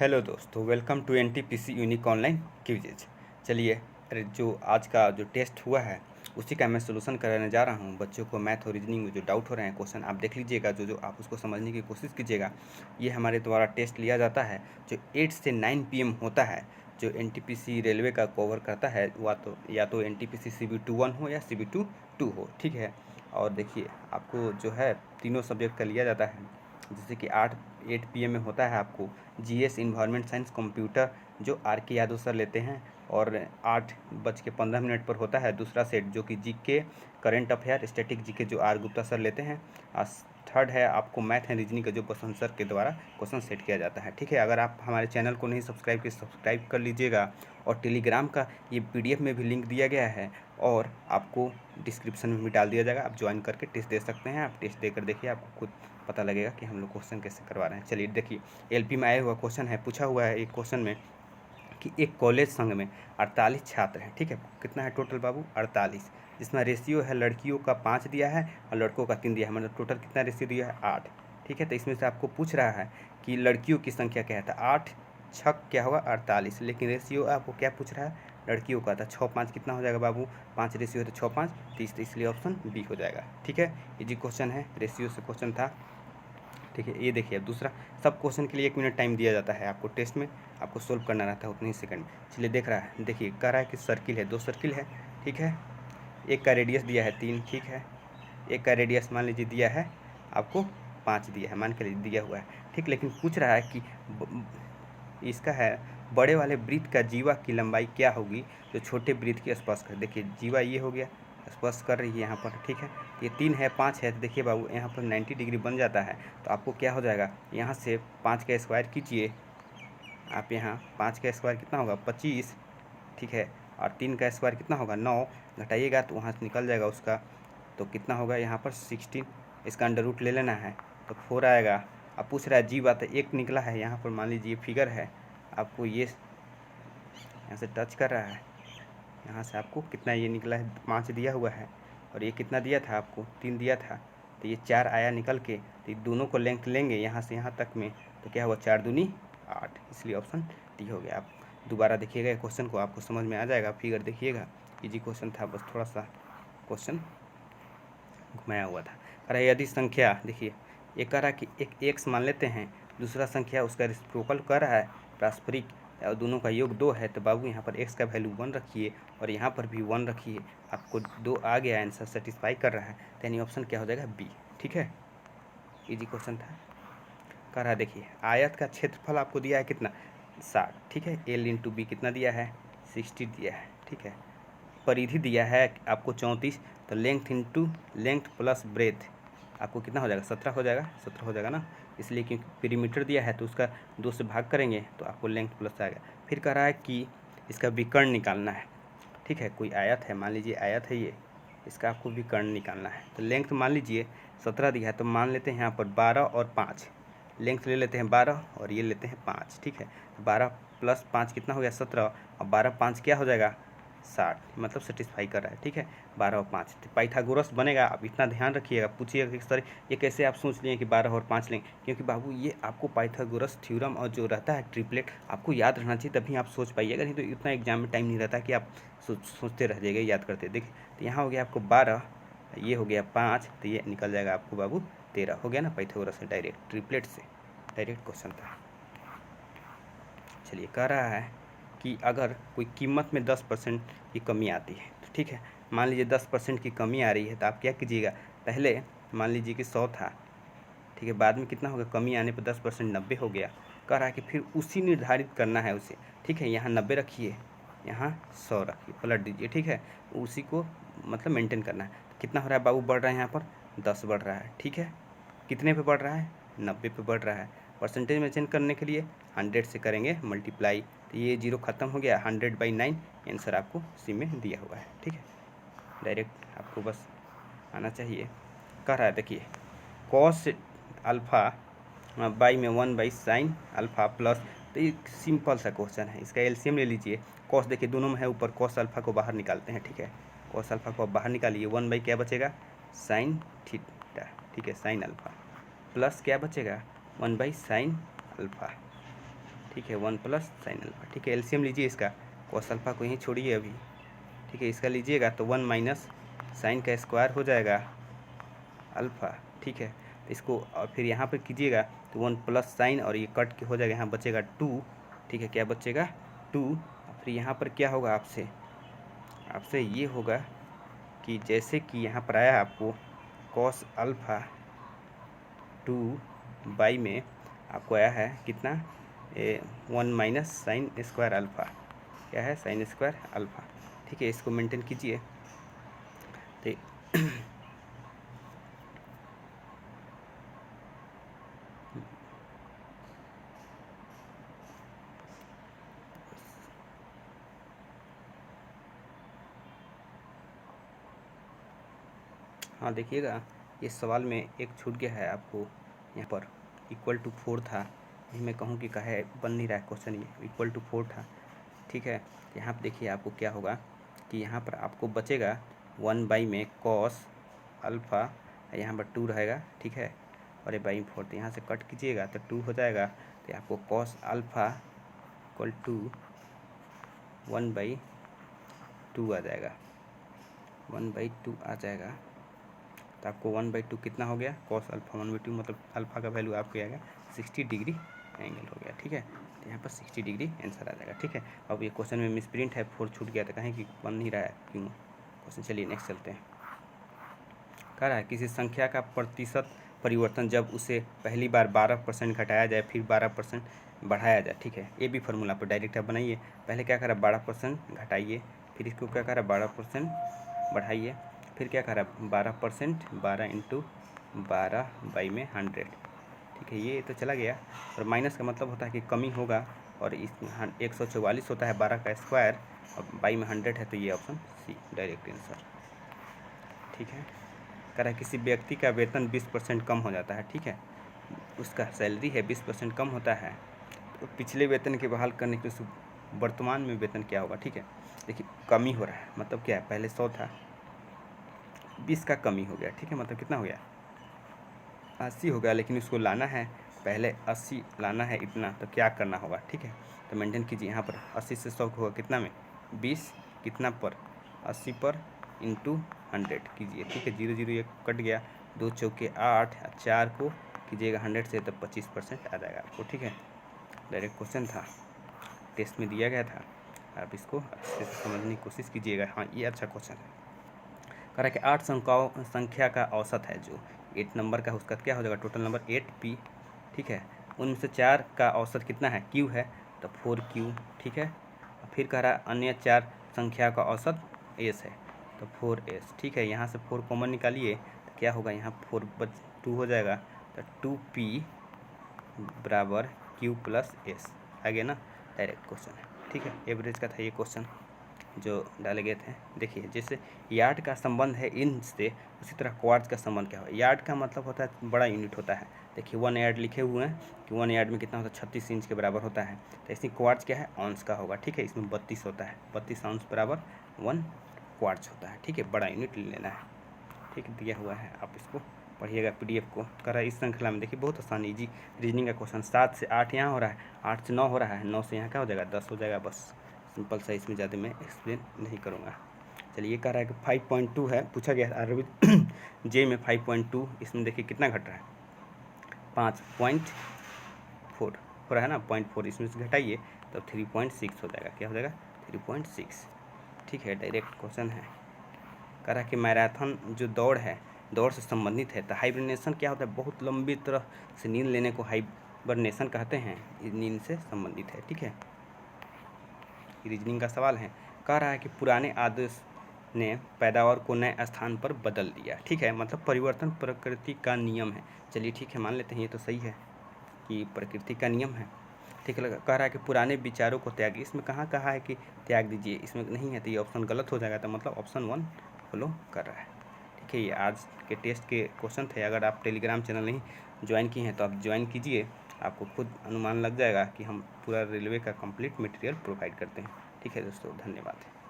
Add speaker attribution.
Speaker 1: Hello दोस्तों, welcome to NTPC unique online quizzes. चलिए, जो आज का जो टेस्ट हुआ है उसी का मैं सोल्यूशन कराने जा रहा हूं। बच्चों को मैथ और रीजनिंग में जो डाउट हो रहे हैं क्वेश्चन आप देख लीजिएगा, जो जो आप उसको समझने की कोशिश कीजिएगा। ये हमारे द्वारा टेस्ट लिया जाता है जो 8 से 9 PM होता है, जो एनटीपीसी रेलवे का कवर करता है। या तो एनटीपीसी CB21 हो या CB22 हो, ठीक है। और देखिए, आपको जो है तीनों सब्जेक्ट का लिया जाता है। जैसे कि 8 PM में होता है आपको GS इन्वायरमेंट साइंस कंप्यूटर, जो RK यादव सर लेते हैं। और 8:15 पर होता है दूसरा सेट, जो कि GK current affair static GK, जो R गुप्ता सर लेते हैं। और थर्ड है आपको मैथ एंड रीजनिंग का, जो बसंत सर के द्वारा क्वेश्चन सेट किया जाता है, ठीक है। अगर आप हमारे चैनल को नहीं सब्सक्राइब किए, सब्सक्राइब कर लीजिएगा। और टेलीग्राम का ये PDF में भी लिंक दिया गया है और आपको डिस्क्रिप्शन में भी डाल दिया जाएगा। आप ज्वाइन करके टेस्ट दे सकते हैं। आप टेस्ट देकर देखिए, आपको खुद पता लगेगा कि हम लोग क्वेश्चन कैसे करवा रहे हैं। चलिए देखिए, LP में आया हुआ क्वेश्चन है, पूछा हुआ है एक क्वेश्चन में कि एक कॉलेज संघ में 48 छात्र हैं, ठीक है। कितना है टोटल बाबू? 48, जिसमें रेशियो है लड़कियों का 5 दिया है और लड़कों का 3 दिया है। मतलब टोटल कितना रेशियो दिया है? 8, ठीक है। तो इसमें से आपको पूछ रहा है कि लड़कियों की संख्या क्या है। तो 8 छक क्या होगा? 48। लेकिन रेशियो आपको क्या पूछ रहा है? लड़कियों का। था 6-5 कितना हो जाएगा बाबू? 5 रेशियो है तो 6-5 30, तो इसलिए ऑप्शन बी हो जाएगा, ठीक है। इजी क्वेश्चन है, रेशियो से क्वेश्चन था, ठीक है। ये देखिए, अब दूसरा, सब क्वेश्चन के लिए 1 मिनट टाइम दिया जाता है आपको टेस्ट में, आपको सोल्व करना रहता है उतने ही सेकंड में। चलिए देख रहा है, देखिए कह रहा है कि सर्किल है, 2 सर्किल है, ठीक है। एक का रेडियस दिया है 3, ठीक है। एक का रेडियस मान लीजिए दिया है आपको 5 दिया है, मान के दिया हुआ है, ठीक। लेकिन पूछ रहा है कि इसका है बड़े वाले वृत्त का जीवा की लंबाई क्या होगी जो छोटे वृत्त की स्पर्श कर। देखिए जीवा ये हो गया, स्पर्श कर रही है यहाँ पर, ठीक है। ये 3 है 5 है, तो देखिए बाबू यहाँ पर 90 डिग्री बन जाता है। तो आपको क्या हो जाएगा, यहाँ से 5 का स्क्वायर कीजिए आप। यहाँ 5 का स्क्वायर कितना होगा? 25, ठीक है। और 3 का स्क्वायर कितना होगा? 9, घटाइएगा तो वहाँ से निकल जाएगा उसका, तो कितना होगा यहाँ पर? 16। इसका अंडर रूट ले लेना है तो 4 आएगा। अब पूछ रहा है जी बात, एक निकला है यहाँ पर, मान लीजिए फिगर है आपको, ये यहाँ से टच कर रहा है, यहाँ से आपको कितना ये निकला है? 5 दिया हुआ है और ये कितना दिया था आपको? 3 दिया था, तो ये 4 आया निकल के। तो दोनों को लेंथ लेंगे यहाँ से यहाँ तक में, तो क्या हुआ? 4 दूनी 8, इसलिए ऑप्शन डी हो गया। आप दोबारा देखिएगा क्वेश्चन को, आपको समझ में आ जाएगा। फिगर देखिएगा, इजी क्वेश्चन था, बस थोड़ा सा क्वेश्चन घुमाया हुआ था। कह रहा यदि संख्या, देखिए एक कह रहा कि एक एक्स मान लेते हैं, दूसरा संख्या उसका रेसिप्रोकल कर रहा है, पारस्परिक, और दोनों का योग 2 है, तो बाबू यहाँ पर एक्स का वैल्यू 1 रखिए और यहाँ पर भी 1 रखिए। आपको 2 आ गया, आंसर सेटिस्फाई कर रहा है, तो यानी ऑप्शन क्या हो जाएगा? बी, ठीक है। इजी क्वेश्चन था। कह रहा देखिए, आयत का क्षेत्रफल आपको दिया है कितना? 60, ठीक है। L इंटू बी कितना दिया है? 60 दिया है, ठीक है। परिधि दिया है आपको 34, तो length into length plus breadth आपको कितना हो जाएगा? 17 हो जाएगा, 17 हो जाएगा ना, इसलिए क्योंकि पेरीमीटर दिया है तो उसका 2 से भाग करेंगे तो आपको लेंथ प्लस आएगा। फिर कह रहा है कि इसका विकर्ण निकालना है, ठीक है। कोई आयत है, मान लीजिए आयत है ये, इसका आपको विकर्ण निकालना है। तो लेंथ मान लीजिए 17 दिया है, तो मान लेते हैं यहाँ पर 12 और 5, लेंथ ले लेते हैं 12 और ये लेते हैं 5, ठीक है। 12 प्लस 5 कितना हो गया? 17, और 12 5 क्या हो जाएगा? 60, मतलब सेटिस्फाई कर रहा है, ठीक है। 12 और 5 तो पाइथागोरस बनेगा। अब इतना ध्यान रखिएगा, पूछिएगा कि सर ये कैसे आप सोच लिए कि 12 और 5 लें, क्योंकि बाबू ये आपको पाइथागोरस थ्योरम और जो रहता है ट्रिपलेट आपको याद रहना चाहिए, तभी आप सोच पाइएगा। नहीं तो इतना एग्जाम में टाइम नहीं रहता कि आप सोचते रह जाइएगा, याद करते। देखिए, तो यहाँ हो गया आपको 12, ये हो गया 5, तो ये निकल जाएगा आपको बाबू 13 हो गया ना, पाइथागोरस से डायरेक्ट, ट्रिपलेट से डायरेक्ट क्वेश्चन था। चलिए, कह रहा है कि अगर कोई कीमत में 10% की कमी आती है, तो ठीक है, मान लीजिए 10% की कमी आ रही है, तो आप क्या कीजिएगा? पहले मान लीजिए कि 100 था, ठीक है, बाद में कितना होगा? कमी आने पर 10% 90 हो गया। कह रहा है कि फिर उसी निर्धारित करना है उसे, ठीक है। यहाँ 90 रखिए, यहाँ 100 रखिए, पलट दीजिए, ठीक है। उसी को मतलब मेंटेन करना है। तो कितना हो रहा है बाबू? बढ़ रहा है यहाँ पर 10 बढ़ रहा है, ठीक है। कितने पे बढ़ रहा है? 90 पे बढ़ रहा है। परसेंटेज में चेंज करने के लिए 100 से करेंगे मल्टीप्लाई, तो ये 0 खत्म हो गया, 100/9 आंसर आपको सी में दिया हुआ है, ठीक है। डायरेक्ट आपको बस आना चाहिए। कह रहा है देखिए, कॉस अल्फ़ा बाई में 1/sin अल्फ़ा प्लस, तो ये सिंपल सा क्वेश्चन है, इसका एलसीएम ले लीजिए। कॉस देखिए दोनों में है ऊपर, कॉस अल्फ़ा को बाहर निकालते हैं, ठीक है। कॉस अल्फ़ा को बाहर निकालिए, 1 क्या बचेगा? साइन थीटा, ठीक है, साइन अल्फ़ा, प्लस क्या बचेगा? 1/sin अल्फ़ा, ठीक है, 1 प्लस साइन अल्फा। ठीक है, एलसीएम लीजिए इसका, कॉस अल्फा को यहीं छोड़िए अभी। ठीक है, इसका लीजिएगा तो 1 माइनस साइन का स्क्वायर हो जाएगा अल्फ़ा। ठीक है, तो इसको और फिर यहाँ पर कीजिएगा तो 1 प्लस साइन और ये कट के हो जाएगा, यहाँ बचेगा 2। ठीक है, क्या बचेगा 2। फिर यहाँ पर क्या होगा आपसे ये होगा कि जैसे कि यहाँ पर आया आपको कॉस अल्फ़ा 2 में आपको आया है कितना 1 माइनस साइन स्क्वायर अल्फ़ा। क्या है साइन स्क्वायर अल्फ़ा। ठीक है, इसको मेंटेन कीजिए तो हाँ देखिएगा, इस सवाल में एक छूट गया है आपको, यहाँ पर इक्वल टू 4 था, यही मैं कहूँ कि कहे बन नहीं रहा है क्वेश्चन, ये इक्वल टू 4 था। ठीक है, यहाँ पर देखिए आपको क्या होगा कि यहाँ पर आपको बचेगा 1 में कॉस अल्फ़ा, यहाँ पर 2 रहेगा। ठीक है, और ये बाई 4 तो यहाँ से कट कीजिएगा तो 2 हो जाएगा, तो आपको कॉस अल्फ़ा इक्वल टू 1/2 आ जाएगा, 1/2 आ जाएगा। तो आपको 1/2 कितना हो गया कॉस अल्फ़ा 1/2, मतलब अल्फ़ा का वैल्यू आपको आएगा 60 डिग्री एंगल हो गया। ठीक है, तो यहाँ पर 60 डिग्री आंसर आ जाएगा। ठीक है, अब ये क्वेश्चन में मिसप्रिंट है, 4 छूट गया था, कहें कि बन नहीं रहा है क्यों क्वेश्चन। चलिए नेक्स्ट चलते हैं। कह रहा है किसी संख्या का प्रतिशत परिवर्तन जब उसे पहली बार 12% घटाया जाए फिर 12% बढ़ाया जाए। ठीक है, ये भी फार्मूला पर डायरेक्ट आप बनाइए। पहले क्या करा 12% घटाइए, फिर इसको क्या करा 12% बढ़ाइए, फिर क्या करा 12%, 12 इंटू 12/100। ठीक है, ये तो चला गया। और माइनस का मतलब होता है कि कमी होगा, और इस 144 होता है 12 का स्क्वायर, और बाई में 100 है, तो ये ऑप्शन सी डायरेक्ट आंसर। ठीक है, कह रहा है किसी व्यक्ति का वेतन 20% कम हो जाता है। ठीक है, उसका सैलरी है 20% कम होता है, तो पिछले वेतन के बहाल करने के लिए वर्तमान में वेतन क्या होगा। ठीक है, देखिए कमी हो रहा है, मतलब क्या है, पहले 100 था, 20 का कमी हो गया। ठीक है, मतलब कितना हो गया 80 हो गया, लेकिन उसको लाना है, पहले 80 लाना है इतना, तो क्या करना होगा। ठीक है, तो मेंटेन कीजिए, यहाँ पर 80 से 100 होगा कितना में 20, कितना पर 80 पर इंटू 100 कीजिए। ठीक है, 0 0 ये कट गया, 2 चौके 8, 4 को कीजिएगा 100 से तो 25% आ जाएगा आपको। ठीक है, डायरेक्ट क्वेश्चन था, टेस्ट में दिया गया था, आप इसको अच्छे से समझने की कोशिश कीजिएगा। हाँ, ये अच्छा क्वेश्चन है। कह रहा है कि 8 संख्या का औसत है, जो 8 नंबर का, उसका क्या हो जाएगा टोटल नंबर 8p। ठीक है, उनमें से 4 का औसत कितना है q है, तो 4q। ठीक है, फिर कह रहा है अन्य 4 संख्या का औसत s है, तो 4s। ठीक है, यहाँ से 4 कॉमन निकालिए तो क्या होगा, यहाँ 4 2 हो जाएगा, तो 2p बराबर q प्लस s आ गया ना, डायरेक्ट क्वेश्चन है। ठीक है, एवरेज का था ये क्वेश्चन जो डाले गए थे। देखिए जैसे यार्ड का संबंध है इंच से, उसी तरह क्वार्ट्ज का संबंध क्या है। यार्ड का मतलब होता है बड़ा यूनिट होता है, देखिए 1 यार्ड लिखे हुए हैं कि 1 यार्ड में कितना होता है 36 इंच के बराबर होता है, तो ऐसे क्वार्ट्ज क्या है ऑन्स का होगा। ठीक है, इसमें 32 होता है, 32 ऑन्स बराबर 1 क्वार्ट्ज होता है। ठीक है, बड़ा यूनिट ले लेना है। ठीक है, दिया हुआ है, आप इसको पढ़िएगा PDF को। कह रहा है इस श्रृंखला में देखिए बहुत आसान इजी रीजनिंग का क्वेश्चन, 7 से 8 यहाँ हो रहा है, 8 से 9 हो रहा है, 9 से यहाँ क्या हो जाएगा 10 हो जाएगा, बस सिंपल सा, इसमें ज़्यादा मैं एक्सप्लेन नहीं करूँगा। चलिए, कह रहा है कि 5.2 है, पूछा गया अरविंद जे में 5.2, इसमें देखिए कितना घट रहा है 5.4 हो रहा है ना, 0.4 इसमें से घटाइए तो 3.6 हो जाएगा, क्या हो जाएगा 3.6। ठीक है, डायरेक्ट क्वेश्चन है। कह रहा है कि मैराथन जो दौड़ है, दौड़ से संबंधित है, तो हाइबरनेशन क्या होता है, बहुत लंबी तरह से नींद लेने को हाइबरनेशन कहते हैं, नींद से संबंधित है। ठीक है, रीजनिंग का सवाल है। कह रहा है कि पुराने आदेश ने पैदावार को नए स्थान पर बदल दिया। ठीक है, मतलब परिवर्तन प्रकृति का नियम है। चलिए ठीक है, मान लेते हैं ये तो सही है कि प्रकृति का नियम है। ठीक है, कह रहा है कि पुराने विचारों को त्यागिए, इसमें कहाँ कहा है कि त्याग दीजिए, इसमें नहीं है, तो ये ऑप्शन गलत हो जाएगा, तो मतलब ऑप्शन 1 फॉलो कर रहा है। ठीक है, ये आज के टेस्ट के क्वेश्चन थे। अगर आप टेलीग्राम चैनल नहीं ज्वाइन किए हैं तो आप ज्वाइन कीजिए, आपको खुद अनुमान लग जाएगा कि हम पूरा रेलवे का कंप्लीट मटेरियल प्रोवाइड करते हैं। ठीक है दोस्तों, धन्यवाद।